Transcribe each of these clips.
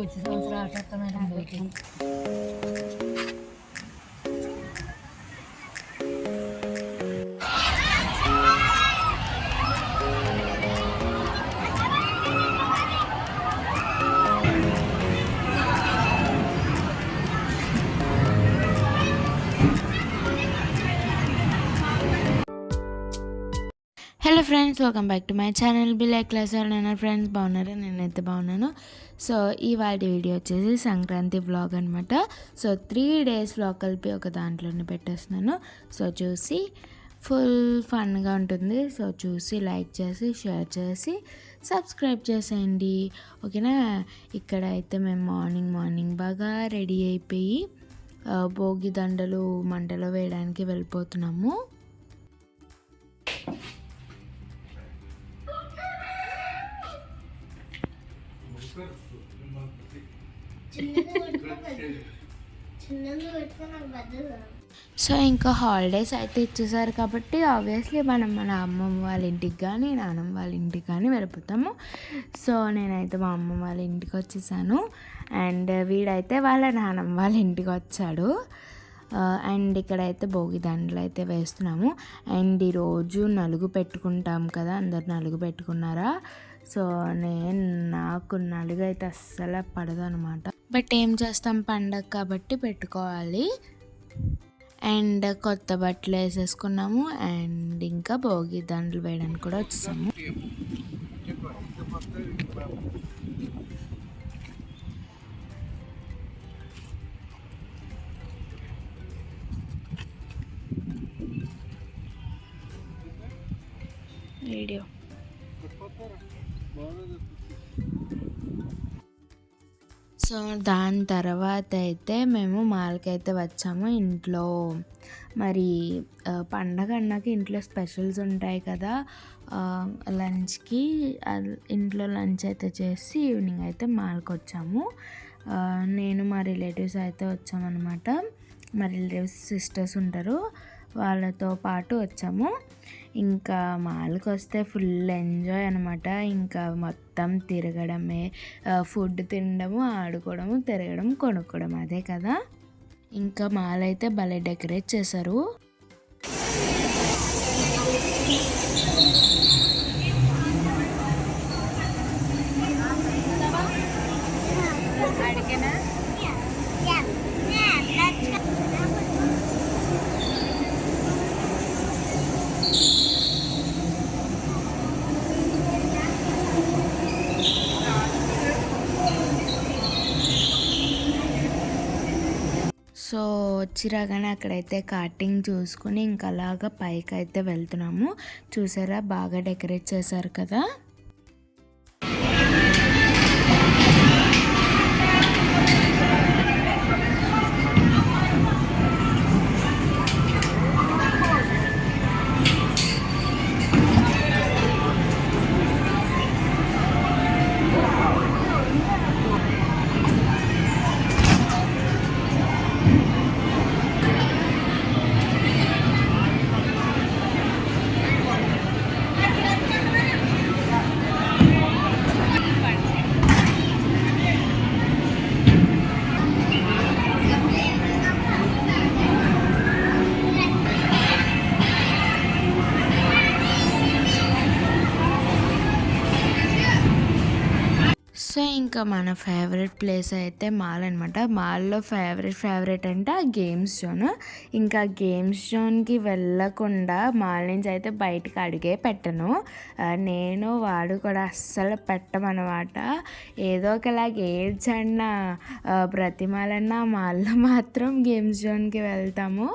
കൊച്ചു സംസാരം പോയിട്ട് hello friends, welcome back to my channel బిలాక్ క్లాస్. నేను ఫ్రెండ్స్ బాగున్నారా? నేనైతే బాగున్నాను. సో ఇవాళ వీడియో వచ్చేసి సంక్రాంతి వ్లాగ్ అనమాట. సో 3 days వ్లాగ్ కలిపి ఒక దాంట్లోనే పెట్టేస్తున్నాను. సో చూసి ఫుల్ ఫన్గా ఉంటుంది. సో చూసి లైక్ చేసి షేర్ చేసి సబ్స్క్రైబ్ చేసేయండి, ఓకేనా? ఇక్కడ అయితే మేము మార్నింగ్ బాగా రెడీ అయిపోయి భోగి దండలు మంటలో వేయడానికి వెళ్ళిపోతున్నాము. సో ఇంకా హాలిడేస్ అయితే ఇచ్చేసారు కాబట్టి ఆబ్వియస్లీ మనం మన అమ్మమ్మ వాళ్ళ ఇంటికి కానీ నాన్నమ్మ వాళ్ళ ఇంటికి కానీ వెళ్ళిపోతాము. సో నేనైతే మా అమ్మమ్మ వాళ్ళ ఇంటికి వచ్చేసాను అండ్ వీడైతే వాళ్ళ నాన్నమ్మ వాళ్ళ ఇంటికి వచ్చాడు. అండ్ ఇక్కడైతే భోగి దండలు అయితే వేస్తున్నాము. అండ్ ఈరోజు నలుగు పెట్టుకుంటాం కదా, అందరు నలుగు పెట్టుకున్నారా? సో నాకు నలుగు అయితే అస్సలు పడదు అనమాట. బట్ ఏం చేస్తాం, పండగ కాబట్టి పెట్టుకోవాలి. అండ్ కొత్త బట్టలు వేసేసుకున్నాము అండ్ ఇంకా భోగి దండలు వేయడానికి కూడా వచ్చేసాము. వీడియో సో దాని తర్వాత అయితే మేము మాల్కి అయితే వచ్చాము. ఇంట్లో మరి పండగ అన్నాక ఇంట్లో స్పెషల్స్ ఉంటాయి కదా. లంచ్కి ఇంట్లో లంచ్ అయితే చేసి ఈవినింగ్ అయితే మాల్కి వచ్చాము. నేను మా రిలేటివ్స్ అయితే వచ్చామన్నమాట. మా రిలేటివ్స్ సిస్టర్స్ ఉంటారు, వాళ్ళతో పాటు వచ్చాము. ఇంకా మాల్కి వస్తే ఫుల్ ఎంజాయ్ అనమాట. ఇంకా మొత్తం తిరగడమే, ఫుడ్ తినడము, ఆడుకోవడము, తిరగడం, కొనుక్కోవడం, అదే కదా. ఇంకా మాల్ అయితే భలే డెకరేట్ చేశారు. సో వచ్చిరాగానే అక్కడైతే కార్టింగ్ చూసుకుని ఇంకా అలాగా పైకి అయితే వెళ్తున్నాము. చూసారా, బాగా డెకరేట్ చేశారు కదా. సో ఇంకా మన ఫేవరెట్ ప్లేస్ అయితే మాల్ అనమాట. మాల్లో ఫేవరెట్ అంటే ఆ గేమ్స్ జోన్. ఇంకా గేమ్స్ జోన్కి వెళ్ళకుండా మాల్ నుంచి అయితే బయటకు అడిగే పెట్టను. నేను వాడు కూడా అస్సలు పెట్టమన్నమాట. ఏదో ఒకలాగా ఏడ్చన్నా బ్రతిమాలన్నా మాల్లో మాత్రం గేమ్స్ జోన్కి వెళ్తాము.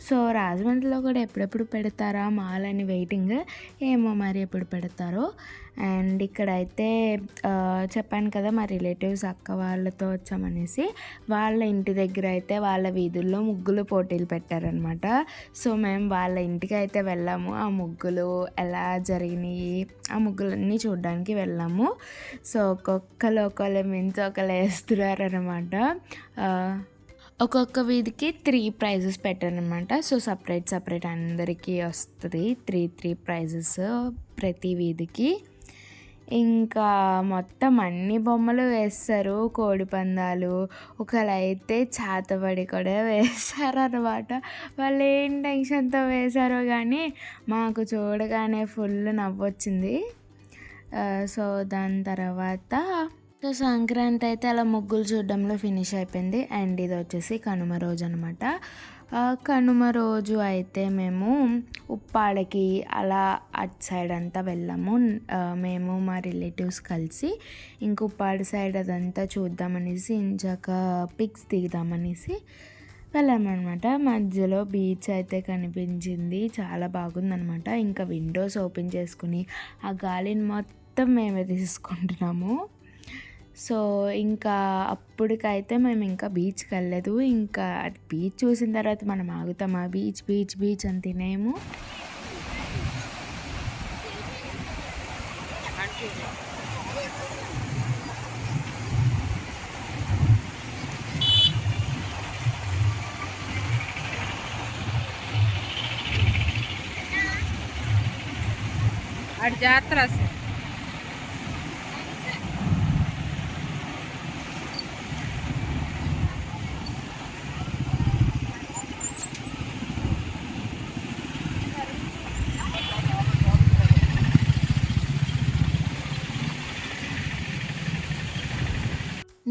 సో రాజమండ్రిలో కూడా ఎప్పుడెప్పుడు పెడతారా మాల్ అని వెయిటింగ్, ఏమో మరి ఎప్పుడు పెడతారో. అండ్ ఇక్కడైతే చెప్పాను కదా మా రిలేటివ్స్ అక్క వాళ్ళతో వచ్చామనేసి, వాళ్ళ ఇంటి దగ్గర అయితే వాళ్ళ వీధుల్లో ముగ్గులు పోటీలు పెట్టారనమాట. సో మేము వాళ్ళ ఇంటికి అయితే వెళ్ళాము. ఆ ముగ్గులు ఎలా జరిగినాయి, ఆ ముగ్గులన్నీ చూడడానికి వెళ్ళాము. సో ఒకళ్ళు మించి ఒకళ్ళు వేస్తున్నారనమాట. ఒక్కొక్క వీధికి 3 prizes పెట్టారనమాట. సో సపరేట్ అందరికీ వస్తుంది 3 prizes ప్రతి వీధికి. ఇంకా మొత్తం అన్ని బొమ్మలు వేస్తారు, కోడి పందాలు, ఒకరైతే చేతబడి కూడా వేశారనమాట. వాళ్ళు ఏం టెన్షన్తో వేశారో కానీ మాకు చూడగానే ఫుల్ నవ్వొచ్చింది. సో దాని తర్వాత సంక్రాంతి అయితే అలా ముగ్గులు చూడడంలో ఫినిష్ అయిపోయింది. అండ్ ఇది వచ్చేసి కనుమ రోజు అనమాట. కనుమ రోజు అయితే మేము ఉప్పాడకి అలా అటు సైడ్ అంతా వెళ్ళాము. మేము మా రిలేటివ్స్ కలిసి ఇంక ఉప్పాడు సైడ్ అదంతా చూద్దామనేసి ఇంచాక పిక్స్ దిగుదామనేసి వెళ్ళామన్నమాట. మధ్యలో బీచ్ అయితే కనిపించింది, చాలా బాగుందనమాట. ఇంకా విండోస్ ఓపెన్ చేసుకుని ఆ గాలిని మొత్తం మేమే తీసుకుంటున్నాము. సో ఇంకా అప్పటికైతే మేము ఇంకా బీచ్కి వెళ్ళలేదు. ఇంకా బీచ్ చూసిన తర్వాత మనం ఆగుతామా, బీచ్ బీచ్ బీచ్ అని తినేము. అటు జాతర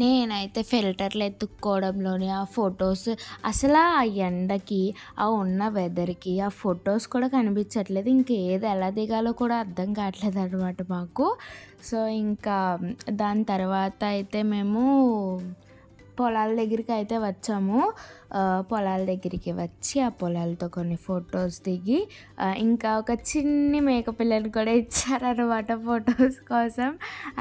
నేనైతే ఫిల్టర్లు ఎత్తుక్కోవడంలోని ఆ ఫొటోస్ అసలు ఆ ఎండకి ఆ ఉన్న వెదర్కి ఆ ఫొటోస్ కూడా కనిపించట్లేదు. ఇంకేది ఎలా దిగాలో కూడా అర్థం కావట్లేదు అనమాట మాకు. సో ఇంకా దాని తర్వాత అయితే మేము పొలాల దగ్గరికి అయితే వచ్చాము. పొలాల దగ్గరికి వచ్చి ఆ పొలాలతో కొన్ని ఫొటోస్ దిగి ఇంకా ఒక చిన్ని మేకపిల్లని కూడా ఇచ్చారనమాట ఫొటోస్ కోసం.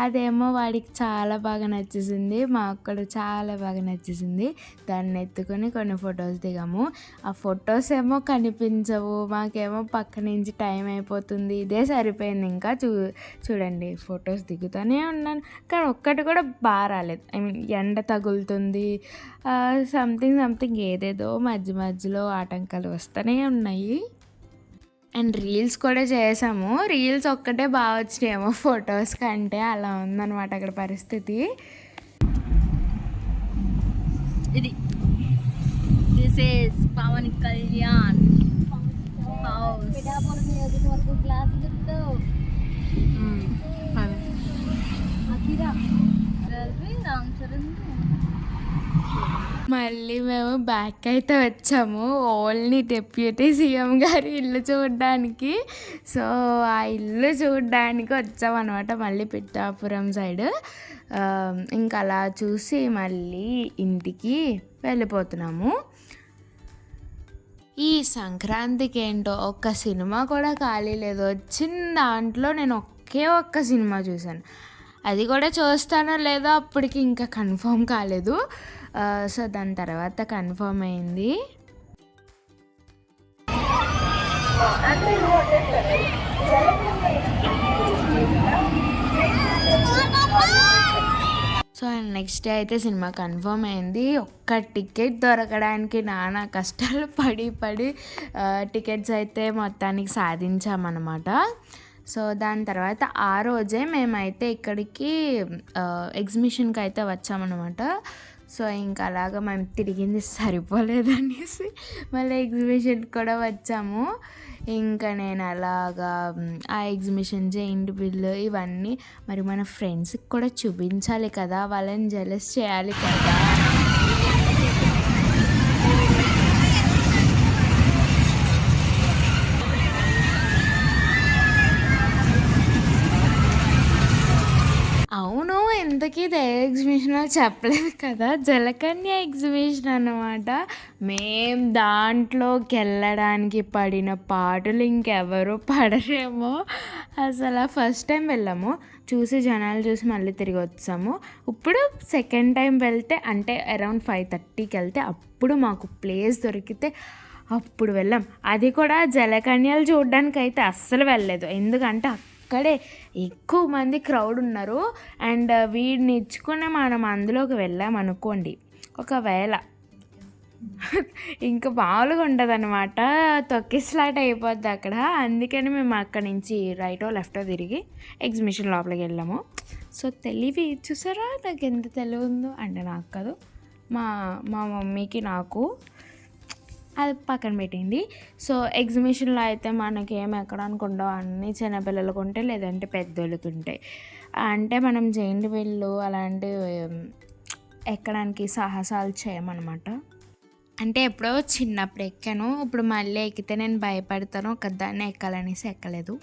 అదేమో వాడికి చాలా బాగా నచ్చేసింది, మాకు కూడా చాలా బాగా నచ్చేసింది. దాన్ని ఎత్తుకొని కొన్ని ఫొటోస్ దిగాము. ఆ ఫొటోస్ ఏమో కనిపించవు, మాకేమో పక్క నుంచి టైం అయిపోతుంది, ఇదే సరిపోయింది. ఇంకా చూడండి ఫొటోస్ దిగుతూనే ఉన్నాను కానీ ఒక్కటి కూడా బాగా రాలేదు. ఐ మీన్ ఎండ తగులుతుంది, సంథింగ్ ఏదేదో మధ్య మధ్యలో ఆటంకాలు వస్తూనే ఉన్నాయి. అండ్ రీల్స్ కూడా చేసాము. రీల్స్ ఒక్కటే బాగా వచ్చినాయేమో ఫొటోస్ కంటే, అలా ఉందన్నమాట అక్కడ పరిస్థితి. ఇది this is Pawan Kalyan house. మళ్ళీ మేము బ్యాక్ అయితే వచ్చాము, ఓన్లీ డిప్యూటీ సీఎం గారి ఇల్లు చూడడానికి. సో ఆ ఇల్లు చూడడానికి వచ్చామన్నమాట మళ్ళీ పిఠాపురం సైడ్. ఇంకా అలా చూసి మళ్ళీ ఇంటికి వెళ్ళిపోతున్నాము. ఈ సంక్రాంతికి ఏంటో ఒక్క సినిమా కూడా ఖాళీ లేదు. వచ్చిన దాంట్లో నేను ఒక్క సినిమా చూశాను, అది కూడా చూస్తానో లేదో అప్పటికి ఇంకా కన్ఫర్మ్ కాలేదు. సో దాని తర్వాత కన్ఫర్మ్ అయింది. సో నెక్స్ట్ డే అయితే సినిమా కన్ఫర్మ్ అయింది. ఒక్క టికెట్ దొరకడానికి నానా కష్టాలు పడి టికెట్స్ అయితే మొత్తానికి సాధించామన్నమాట. సో దాని తర్వాత ఆ రోజే మేమైతే ఇక్కడికి ఎగ్జిబిషన్కి అయితే వచ్చామన్నమాట. సో ఇంకా అలాగా మేము తిరిగింది సరిపోలేదనేసి మళ్ళీ ఎగ్జిబిషన్కి కూడా వచ్చాము. ఇంకా నేను అలాగా ఆ ఎగ్జిబిషన్ జైంట్ వీల్ ఇవన్నీ మరి మన ఫ్రెండ్స్కి కూడా చూపించాలి కదా, వాళ్ళని జెలస్ చేయాలి కదా. అవును, ఇంతకీ ఇది ఏ ఎగ్జిబిషనో చెప్పలేదు కదా, జలకన్య ఎగ్జిబిషన్ అన్నమాట. మేం దాంట్లోకి వెళ్ళడానికి పడిన పాటలు ఇంకెవరు పడరేమో. అసలు ఫస్ట్ టైం వెళ్ళాము, చూసి జనాలు చూసి మళ్ళీ తిరిగి వచ్చాము. ఇప్పుడు సెకండ్ టైం వెళ్తే అంటే అరౌండ్ 5:30కి వెళ్తే అప్పుడు మాకు ప్లేస్ దొరికితే అప్పుడు వెళ్ళాం. అది కూడా జలకన్యలు చూడడానికి అయితే అస్సలు వెళ్ళలేదు, ఎందుకంటే అక్కడే ఎక్కువ మంది క్రౌడ్ ఉన్నారు. అండ్ వీడిని ఇచ్చుకుని మనం అందులోకి వెళ్ళామనుకోండి, ఒకవేళ ఇంకా మామూలుగా ఉండదు అనమాట, తొక్కిస్లాట్ అయిపోద్ది అక్కడ. అందుకని మేము అక్కడి నుంచి రైటో లెఫ్టో తిరిగి ఎగ్జిబిషన్ లోపలికి వెళ్ళాము. సో తెలివి చూసారా నాకు ఎంత తెలివి ఉందో, అంటే నాకు కాదు మా మా మమ్మీకి నాకు, అది పక్కన పెట్టింది. సో ఎగ్జిబిషన్లో అయితే మనకి ఏం ఎక్కడానికి ఉండవు, అన్నీ చిన్నపిల్లలకు ఉంటాయి లేదంటే పెద్దోళ్ళకి ఉంటాయి. అంటే మనం జైంట్ వీళ్ళు అలాంటివి ఎక్కడానికి సాహసాలు చేయమన్నమాట. అంటే ఎప్పుడో చిన్నప్పుడు ఎక్కాను, ఇప్పుడు మళ్ళీ ఎక్కితే నేను భయపడతాను, ఒకదాన్ని ఎక్కాలనేసి ఎక్కలేదు.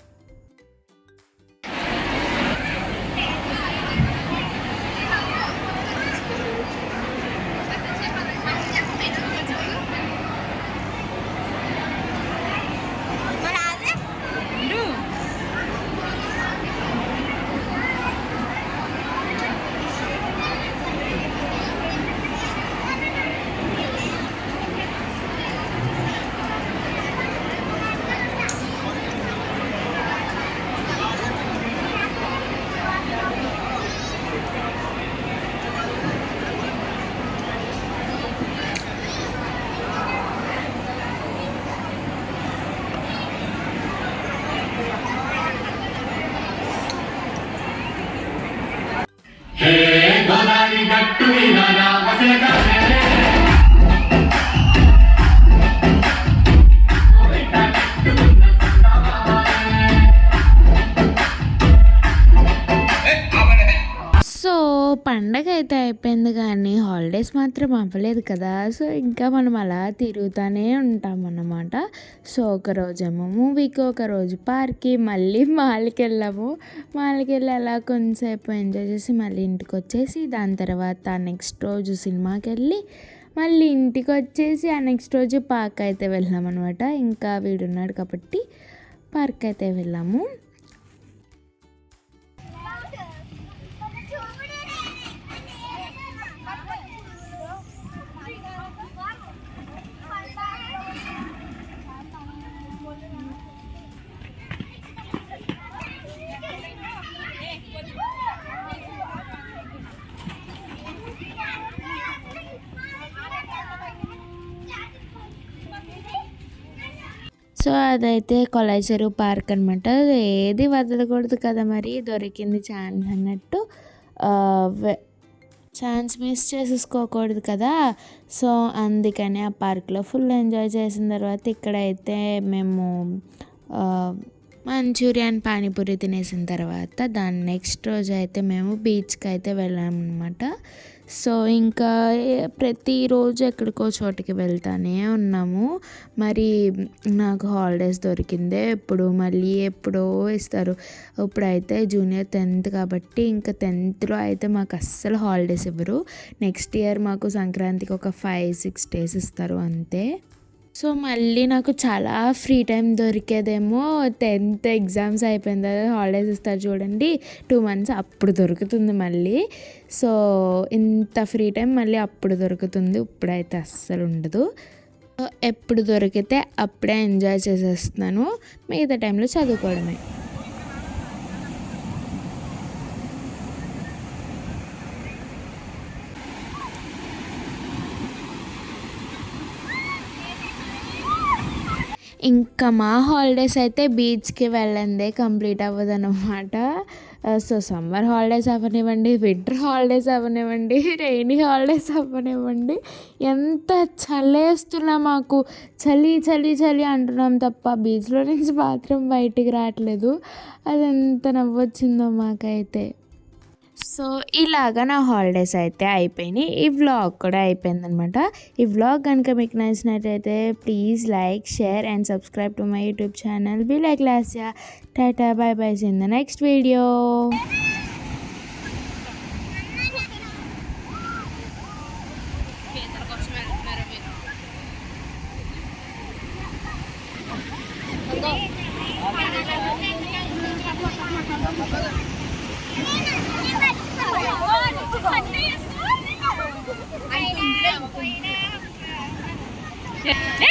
సో పండగ అయితే అయిపోయింది కానీ హాలిడేస్ మాత్రం అవ్వలేదు కదా. సో ఇంకా మనం అలా తిరుగుతూనే ఉంటాం అన్నమాట. సో ఒకరోజేమో మూవీకి, ఒకరోజు పార్క్కి, మళ్ళీ మాల్కి వెళ్ళాము. మాల్కి వెళ్ళి అలా కొంచెంసేపు ఎంజాయ్ చేసి మళ్ళీ ఇంటికి వచ్చేసి, దాని తర్వాత నెక్స్ట్ రోజు సినిమాకి వెళ్ళి మళ్ళీ ఇంటికి వచ్చేసి ఆ నెక్స్ట్ రోజు పార్క్ అయితే వెళ్ళాం అనమాట. ఇంకా వీడున్నాడు కాబట్టి పార్క్ అయితే వెళ్ళాము. సో అదైతే కొలైచెరు పార్క్ అనమాట. ఏది వదలకూడదు కదా, మరి దొరికింది ఛాన్స్ అన్నట్టు ఛాన్స్ మిస్ చేసేసుకోకూడదు కదా. సో అందుకని ఆ పార్క్లో ఫుల్ ఎంజాయ్ చేసిన తర్వాత ఇక్కడైతే మేము మంచూరియన్ పానీపూరి తినేసిన తర్వాత దాని నెక్స్ట్ రోజు అయితే మేము బీచ్కి అయితే వెళ్ళామన్నమాట. సో ఇంకా ప్రతిరోజు ఎక్కడికో చోటుకి వెళ్తానే ఉన్నాము. మరి నాకు హాలిడేస్ దొరికిందే ఎప్పుడు, మళ్ళీ ఎప్పుడో ఇస్తారు. ఇప్పుడైతే జూనియర్ 10th కాబట్టి ఇంకా 10thలో అయితే మాకు అస్సలు హాలిడేస్ ఇవ్వరు. నెక్స్ట్ ఇయర్ మాకు సంక్రాంతికి ఒక 5-6 days ఇస్తారు అంతే. సో మళ్ళీ నాకు చాలా ఫ్రీ టైం దొరికేదేమో 10th ఎగ్జామ్స్ అయిపోయిన తర్వాత హాలిడేస్ ఇస్తారు చూడండి, 2 months అప్పుడు దొరుకుతుంది మళ్ళీ. సో ఇంత ఫ్రీ టైం మళ్ళీ అప్పుడు దొరుకుతుంది, ఇప్పుడైతే అస్సలు ఉండదు. ఎప్పుడు దొరికితే అప్పుడే ఎంజాయ్ చేసేస్తున్నాను, మిగతా టైంలో చదువుకోవడమే. ఇంకా మా హాలిడేస్ అయితే బీచ్కి వెళ్ళందే కంప్లీట్ అవ్వదు అన్నమాట. సో సమ్మర్ హాలిడేస్ అవ్వనివ్వండి, వింటర్ హాలిడేస్ అవ్వనివ్వండి, రెయినీ హాలిడేస్ అవ్వనివ్వండి, ఎంత చలేస్తున్నా మాకు చలి చలి చలి అంటున్నాం తప్ప బీచ్లో నుంచి మాత్రం బయటికి రావట్లేదు. అది ఎంత నవ్వొచ్చిందో మాకైతే. సో ఇలాగా నా హాలిడేస్ అయితే అయిపోయినాయి. ఈ వ్లాగ్ కూడా అయిపోయిందనమాట. ఈ వ్లాగ్ కనుక మీకు నచ్చినట్టయితే please like, share and subscribe to my YouTube channel be like Lasya. Tata bye bye, see in the next video. Hey!